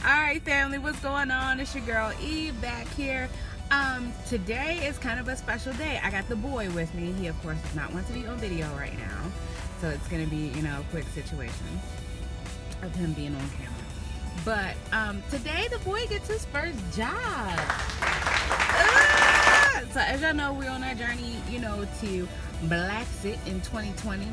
Alright family, what's going on? It's your girl Eve back here. Today is kind of a special day. I got the boy with me. He of course does not want to be on video right now. So it's gonna be, a quick situation of him being on camera. But today the boy gets his first job. So as y'all know, we're on our journey, to Blaxit in 2020.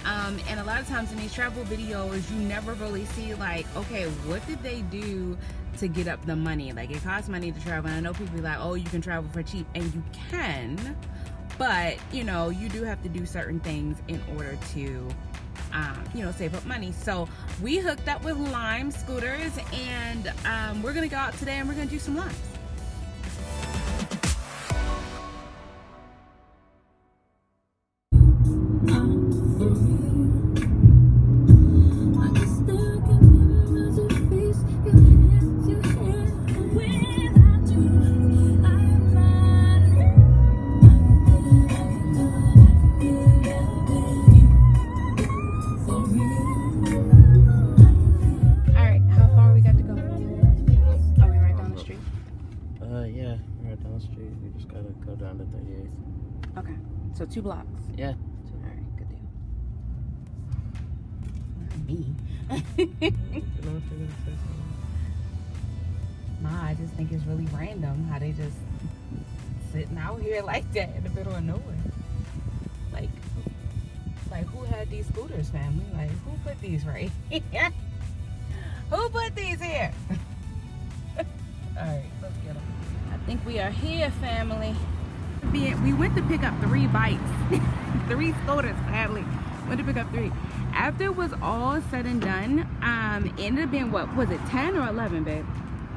And a lot of times in these travel videos, you never really see like, okay, what did they do to get up the money? Like, it costs money to travel. And I know people be like, oh, you can travel for cheap, and you can, but you do have to do certain things in order to save up money. So we hooked up with Lime scooters, and we're gonna go out today and we're gonna do some limes. Yeah, right down the street. We just gotta go down to 38th. Okay, so 2 blocks. Yeah. All right, good deal. Me. Nah, I just think it's really random how they just sitting out here like that in the middle of nowhere. Like who had these scooters, family? Like, who put these right here? Who put these here? All right, let's get them. I think we are here, family. We went to pick up 3 bikes, 3 scooters, family. Went to pick up 3. After it was all said and done, it ended up being, what was it, 10 or 11, babe?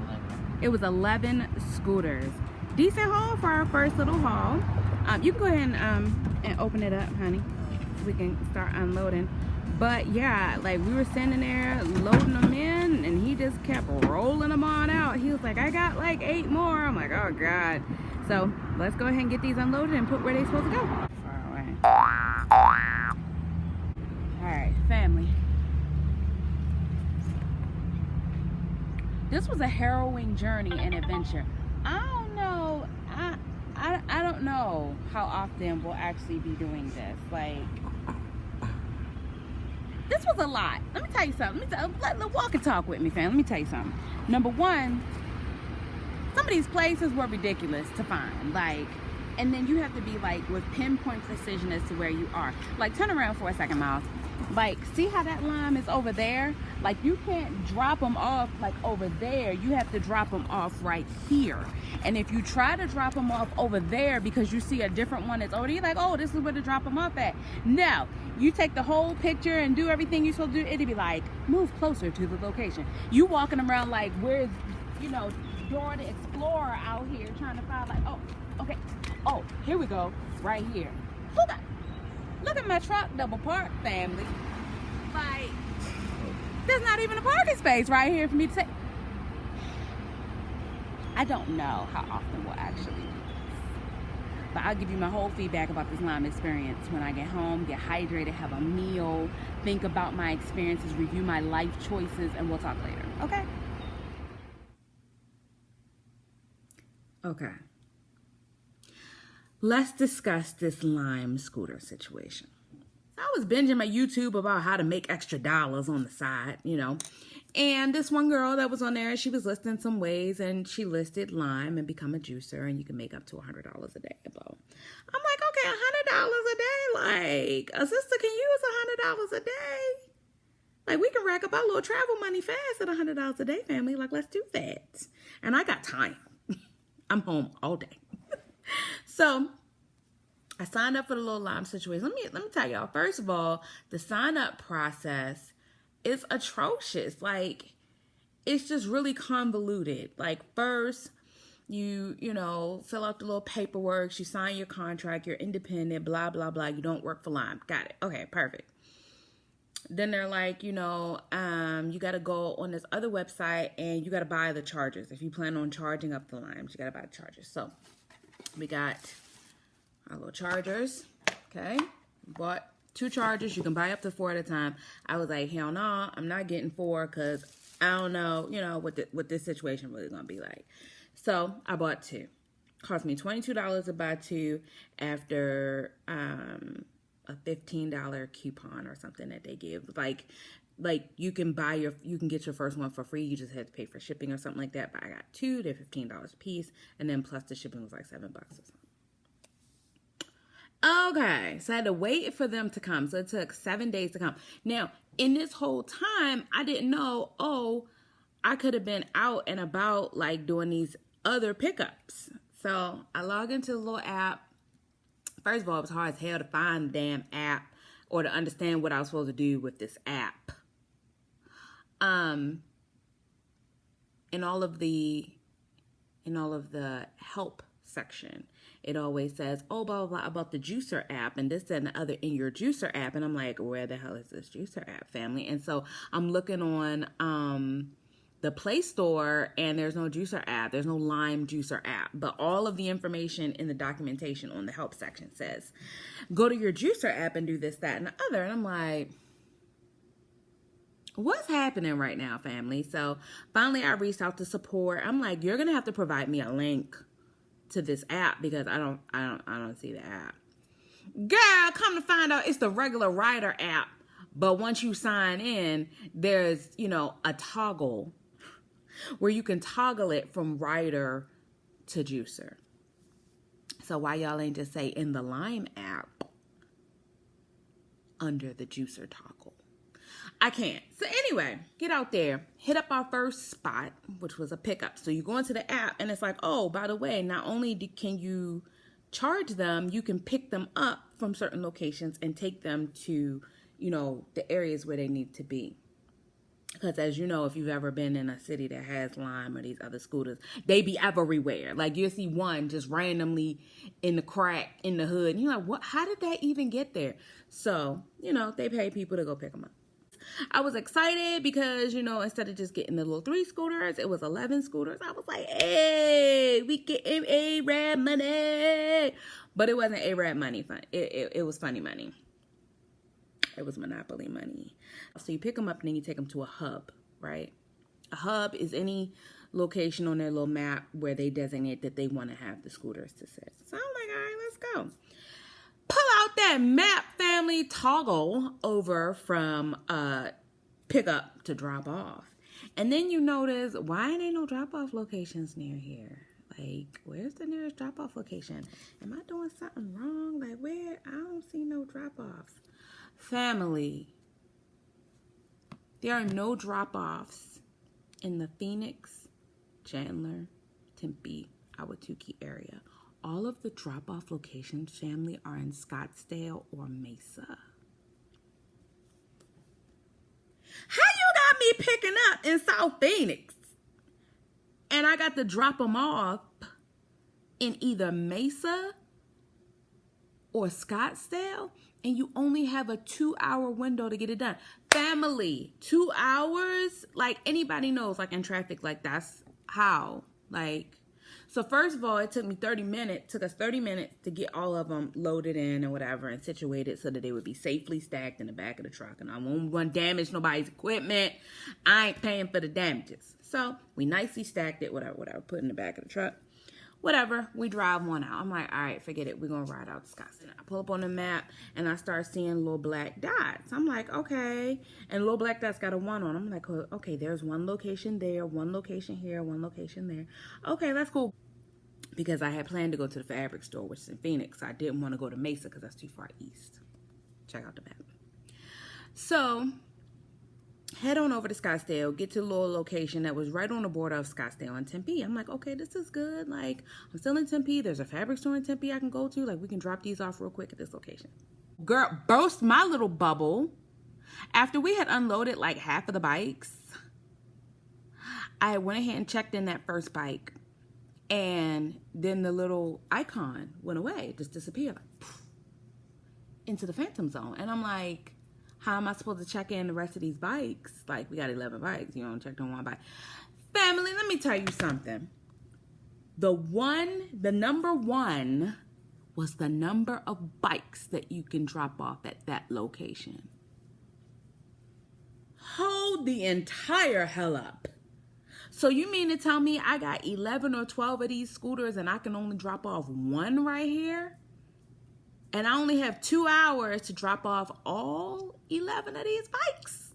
11. It was 11 scooters. Decent haul for our first little haul. You can go ahead and open it up, honey, so we can start unloading. But yeah, like, we were sitting there loading them in, and he just kept rolling them on out. He was like, I got like 8 more. I'm like, oh God. So let's go ahead and get these unloaded and put where they're supposed to go. All right, family. This was a harrowing journey and adventure. I don't know. I don't know how often we'll actually be doing this. Like, this was a lot. Let me tell you something. Let walk and talk with me, fam. Let me tell you something. Number one, some of these places were ridiculous to find. Like, and then you have to be like with pinpoint precision as to where you are. Like, turn around for a second, Miles. Like, see how that lime is over there? Like, you can't drop them off like over there. You have to drop them off right here. And if you try to drop them off over there because you see a different one that's over there, you're like, oh, this is where to drop them off at. No, you take the whole picture and do everything you're supposed to do. It'd be like, move closer to the location. You walking around like, where's, Dora the Explorer out here trying to find, like, oh, okay. Oh, here we go, right here. Look at my truck double parked, family. Like, there's not even a parking space right here for me to say. I don't know how often we'll actually do this, but I'll give you my whole feedback about this lime experience when I get home, get hydrated, have a meal, think about my experiences, review my life choices, and we'll talk later, okay? Okay. Let's discuss this Lime scooter situation. I was binging my YouTube about how to make extra dollars on the side, And this one girl that was on there, she was listing some ways, and she listed Lime and become a juicer, and you can make up to $100 a day. Bro. I'm like, okay, $100 a day. Like, a sister can use $100 a day. Like, we can rack up our little travel money fast at $100 a day, family. Like, let's do that. And I got time. I'm home all day. So I signed up for the little Lime situation. Let me tell y'all. First of all, the sign up process is atrocious. Like, it's just really convoluted. Like, first you fill out the little paperwork, you sign your contract, you're independent, blah blah blah. You don't work for Lime. Got it. Okay, perfect. Then they're like, you got to go on this other website and you got to buy the chargers. If you plan on charging up the limes, you got to buy the chargers. So we got our little chargers. Okay. Bought 2 chargers. You can buy up to 4 at a time. I was like, hell no, I'm not getting 4 because I don't know, what this situation really gonna be like. So I bought two. Cost me $22 to buy two after a $15 coupon or something that they give. Like you can get your first one for free. You just had to pay for shipping or something like that. But I got two. They're $15 a piece, and then plus the shipping was like $7 or something. Okay, so I had to wait for them to come. So it took 7 days to come. Now, in this whole time, I didn't know, I could have been out and about like doing these other pickups. So I logged into the little app. First of all, it was hard as hell to find the damn app or to understand what I was supposed to do with this app. In all of the help section, it always says, blah, blah, blah, about the Juicer app and this and the other in your Juicer app. And I'm like, where the hell is this Juicer app, family? And so I'm looking on the Play Store, and there's no Juicer app. There's no Lime Juicer app. But all of the information in the documentation on the help section says, go to your Juicer app and do this, that, and the other. And I'm like, what's happening right now, family? So finally I reached out to support. I'm like, you're going to have to provide me a link to this app because I don't see the app. Girl, come to find out it's the regular Rider app. But once you sign in, there's, a toggle where you can toggle it from Rider to Juicer. So why y'all ain't just say in the Lime app under the Juicer toggle? I can't. So anyway, get out there, hit up our first spot, which was a pickup. So you go into the app and it's like, oh, by the way, not only can you charge them, you can pick them up from certain locations and take them to, the areas where they need to be. Because as you know, if you've ever been in a city that has Lime or these other scooters, they be everywhere. Like you'll see one just randomly in the crack in the hood. And you're like, what? How did that even get there? So, they pay people to go pick them up. I was excited because, instead of just getting the little 3 scooters, it was 11 scooters. I was like, hey, we getting A-Rab money. But it wasn't A-Rab money. It was funny money. It was Monopoly money. So you pick them up and then you take them to a hub, right? A hub is any location on their little map where they designate that they want to have the scooters to sit. So I'm like, all right, let's go. Pull out that map, family, toggle over from pick up to drop off. And then you notice, why ain't there no drop-off locations near here? Like, where's the nearest drop-off location? Am I doing something wrong? Like, where? I don't see no drop-offs. Family, there are no drop-offs in the Phoenix, Chandler, Tempe, Ahwatukee area. All of the drop-off locations, family, are in Scottsdale or Mesa. How you got me picking up in South Phoenix and I got to drop them off in either Mesa or Scottsdale, and you only have a 2-hour window to get it done? Family, 2 hours? Like, anybody knows, like, in traffic, like, that's how. Like, so first of all, it took me 30 minutes, took us 30 minutes to get all of them loaded in or whatever and situated so that they would be safely stacked in the back of the truck. And I won't want to damage nobody's equipment. I ain't paying for the damages. So we nicely stacked it, whatever, put in the back of the truck. Whatever, we drive one out. I'm like, all right, forget it. We're going to ride out to Scottsdale. I pull up on the map, and I start seeing little black dots. I'm like, okay. And little black dots got a 1 on them. I'm like, okay, there's one location there, one location here, one location there. Okay, that's cool. Because I had planned to go to the fabric store, which is in Phoenix. I didn't want to go to Mesa because that's too far east. Check out the map. So head on over to Scottsdale, get to a little location that was right on the border of Scottsdale and Tempe. I'm like, okay, this is good. Like, I'm still in Tempe. There's a fabric store in Tempe I can go to. Like, we can drop these off real quick at this location. Girl, burst my little bubble. After we had unloaded like half of the bikes, I went ahead and checked in that first bike. And then the little icon went away, just disappeared, like, poof, into the phantom zone. And I'm like, how am I supposed to check in the rest of these bikes? Like, we got 11 bikes, checked on one bike. Family, let me tell you something. The number 1 was the number of bikes that you can drop off at that location. Hold the entire hell up. So you mean to tell me I got 11 or 12 of these scooters and I can only drop off one right here? And I only have 2 hours to drop off all 11 of these bikes?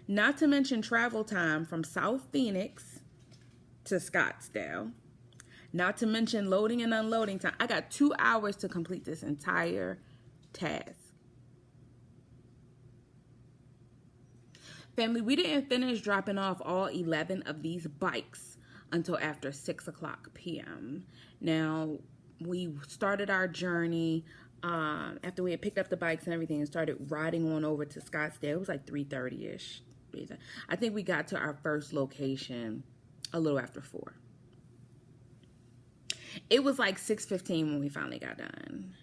Not to mention travel time from South Phoenix to Scottsdale. Not to mention loading and unloading time. I got 2 hours to complete this entire task. Family, we didn't finish dropping off all 11 of these bikes until after 6:00 p.m. Now, we started our journey after we had picked up the bikes and everything and started riding on over to Scottsdale. It was like 3:30-ish. I think we got to our first location a little after 4. It was like 6:15 when we finally got done.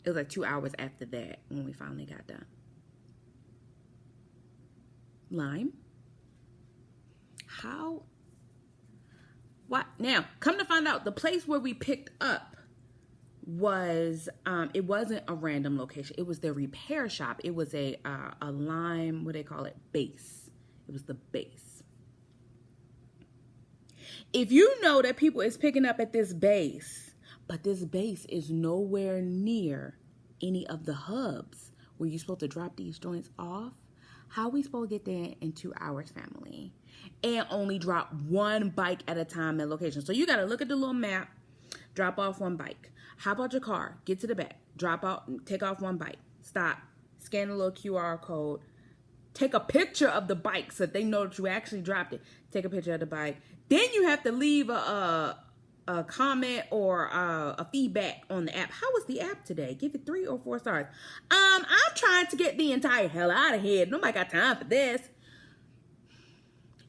It was like 2 hours after that when we finally got done. Lime? How? What? Now, come to find out, the place where we picked up was, it wasn't a random location. It was their repair shop. It was a Lime, what do they call it? Base. It was the base. If you know that people is picking up at this base, but this base is nowhere near any of the hubs where you're supposed to drop these joints off, how are we supposed to get there in 2 hours, family? And only drop one bike at a time at location. So you got to look at the little map, drop off one bike. Hop out your car, get to the back, drop out, take off one bike, stop, scan the little QR code, take a picture of the bike so that they know that you actually dropped it. Take a picture of the bike. Then you have to leave a comment or a feedback on the app. How was the app today? Give it 3 or 4 stars. I'm trying to get the entire hell out of here. Nobody got time for this.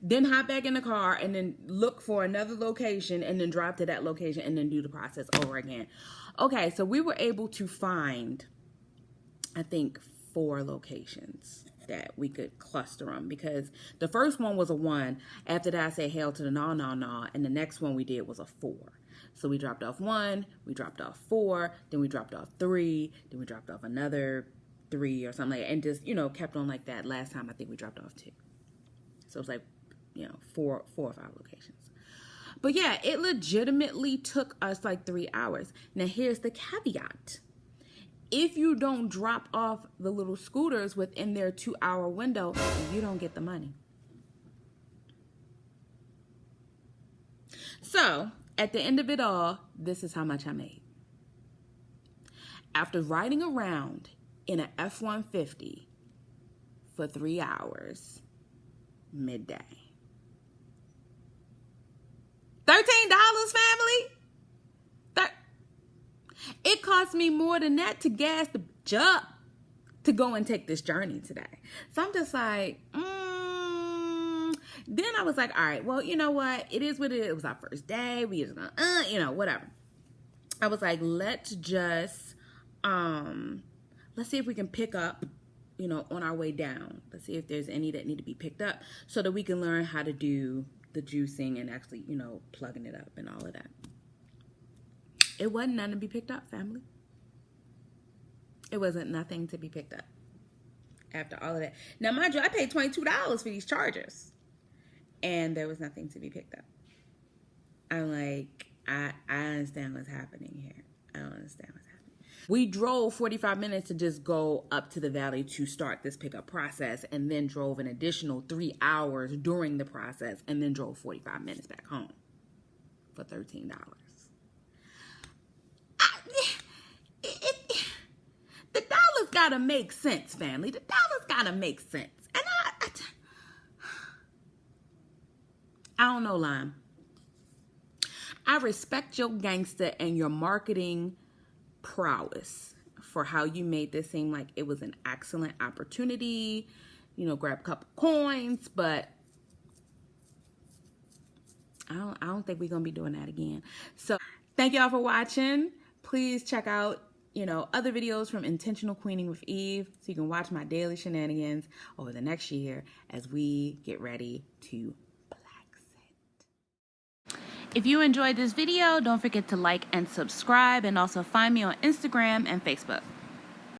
Then hop back in the car and then look for another location and then drive to that location and then do the process over again. Okay, so we were able to find, I think, 4 locations that we could cluster them, because the first one was a 1. After that, I said hell to the no. And the next one we did was a 4. So we dropped off 1, we dropped off 4, then we dropped off 3, then we dropped off another 3 or something like that, and just, kept on like that. Last time, I think we dropped off 2. So it was like, 4 or 5 locations. But yeah, it legitimately took us like 3 hours. Now here's the caveat. If you don't drop off the little scooters within their 2-hour window, you don't get the money. So at the end of it all, this is how much I made. After riding around in an F-150 for 3 hours, midday. $13, family? It cost me more than that to gas the bitch up to go and take this journey today. So I'm just like, Then I was like, all right, well, you know what? It is what it is. It was our first day. We just gonna, whatever. I was like, let's just, let's see if we can pick up, on our way down. Let's see if there's any that need to be picked up so that we can learn how to do the juicing and actually, plugging it up and all of that. It wasn't nothing to be picked up, family. It wasn't nothing to be picked up after all of that. Now, mind you, I paid $22 for these chargers, and there was nothing to be picked up. I'm like, I understand what's happening here. I don't understand what's happening. We drove 45 minutes to just go up to the valley to start this pickup process, and then drove an additional 3 hours during the process, and then drove 45 minutes back home for $13. The dollars gotta make sense, family. The dollars gotta make sense. And I don't know, Lime. I respect your gangster and your marketing prowess for how you made this seem like it was an excellent opportunity. Grab a couple coins, but I don't think we're gonna be doing that again. So thank y'all for watching. Please check out, other videos from Intentional Queening with Eve, so you can watch my daily shenanigans over the next year as we get ready to Blaxit. If you enjoyed this video, don't forget to like and subscribe, and also find me on Instagram and Facebook.